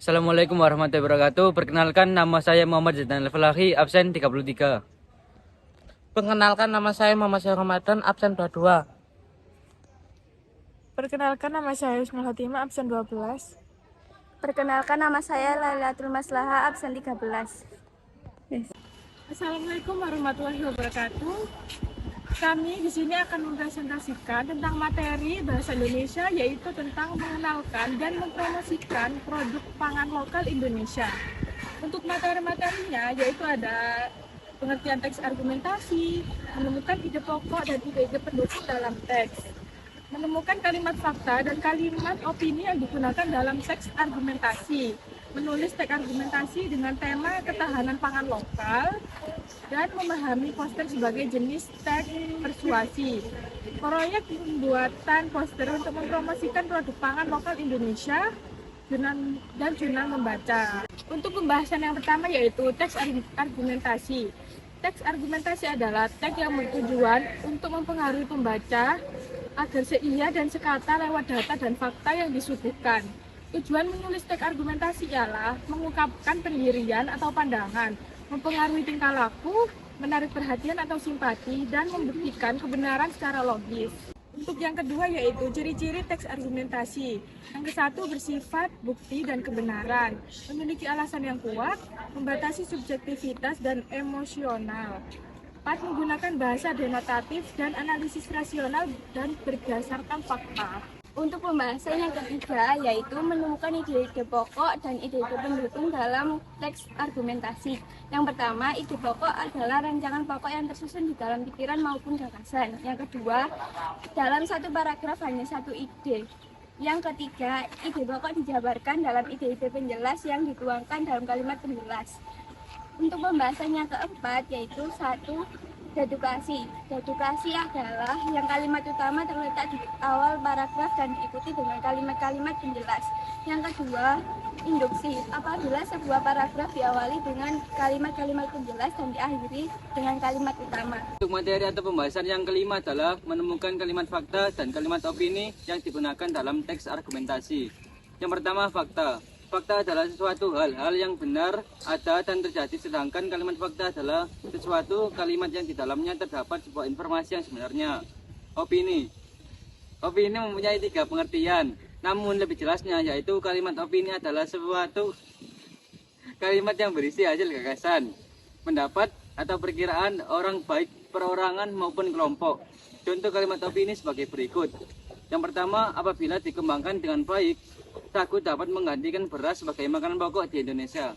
Assalamualaikum warahmatullahi wabarakatuh. Perkenalkan, nama saya Muhammad Zaidan Al-Falahi, absen 33. Perkenalkan, nama saya Muhammad Syahir Ramadan, absen 22. Perkenalkan, nama saya Husnul Khotimah, absen 12. Perkenalkan, nama saya Lailatul Maslahah, absen 13. Assalamualaikum warahmatullahi wabarakatuh. Kami di sini akan mempresentasikan tentang materi bahasa Indonesia, yaitu tentang mengenalkan dan mempromosikan produk pangan lokal Indonesia. Untuk materi-materinya yaitu ada pengertian teks argumentasi, menemukan ide pokok dan ide-ide pendukung dalam teks, menemukan kalimat fakta dan kalimat opini yang digunakan dalam teks argumentasi, menulis teks argumentasi dengan tema ketahanan pangan lokal, dan memahami poster sebagai jenis teks persuasi. Proyek pembuatan poster untuk mempromosikan produk pangan lokal Indonesia dan jurnal membaca. Untuk pembahasan yang pertama yaitu teks argumentasi. Teks argumentasi adalah teks yang bertujuan untuk mempengaruhi pembaca agar seia dan sekata lewat data dan fakta yang disuguhkan. Tujuan menulis teks argumentasi ialah mengungkapkan pendirian atau pandangan, mempengaruhi tingkah laku, menarik perhatian atau simpati, dan membuktikan kebenaran secara logis. Untuk yang kedua yaitu ciri-ciri teks argumentasi. Yang ke-1 bersifat bukti dan kebenaran, memiliki alasan yang kuat, membatasi subjektivitas dan emosional. 4. Menggunakan bahasa denotatif dan analisis rasional dan berdasarkan fakta. Untuk pembahasan yang ketiga yaitu menemukan ide-ide pokok dan ide-ide pendukung dalam teks argumentasi. Yang pertama, ide pokok adalah rancangan pokok yang tersusun di dalam pikiran maupun gagasan. Yang kedua, dalam satu paragraf hanya satu ide. Yang ketiga, ide pokok dijabarkan dalam ide-ide penjelas yang dituangkan dalam kalimat penjelas. Untuk pembahasan yang keempat yaitu 1. Dedukasi. Dedukasi adalah yang kalimat utama terletak di awal paragraf dan diikuti dengan kalimat-kalimat penjelas. Yang kedua, induksi. Apabila sebuah paragraf diawali dengan kalimat-kalimat penjelas dan diakhiri dengan kalimat utama. Untuk materi atau pembahasan yang kelima adalah menemukan kalimat fakta dan kalimat opini yang digunakan dalam teks argumentasi. Yang pertama, fakta. Fakta adalah sesuatu hal-hal yang benar, ada, dan terjadi, sedangkan kalimat fakta adalah sesuatu kalimat yang di dalamnya terdapat sebuah informasi yang sebenarnya. Opini. Opini mempunyai 3 pengertian, namun lebih jelasnya yaitu kalimat opini adalah suatu kalimat yang berisi hasil gagasan, pendapat, atau perkiraan orang baik perorangan maupun kelompok. Contoh kalimat opini sebagai berikut. Yang pertama, apabila dikembangkan dengan baik, sagu dapat menggantikan beras sebagai makanan pokok di Indonesia.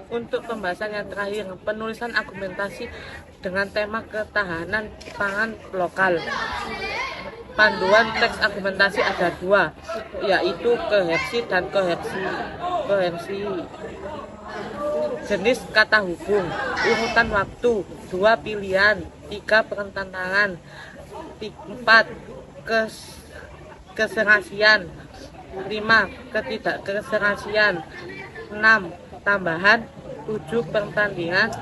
Untuk pembahasan yang terakhir, penulisan argumentasi dengan tema ketahanan pangan lokal. Panduan teks argumentasi ada 2, yaitu kohersi dan kohersi. Jenis kata hubung, urutan waktu, 2 pilihan, 3 pertentangan, 4 keserasian, 5 ketidakkeserasian, 6 tambahan, 7 pertandingan,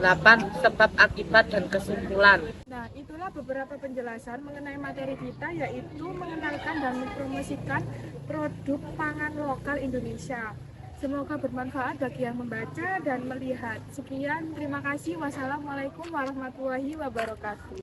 8 sebab akibat dan kesimpulan. Nah, itulah beberapa penjelasan mengenai materi kita, yaitu mengenalkan dan mempromosikan produk pangan lokal Indonesia. Semoga bermanfaat bagi yang membaca dan melihat. Sekian, terima kasih. Wassalamualaikum warahmatullahi wabarakatuh.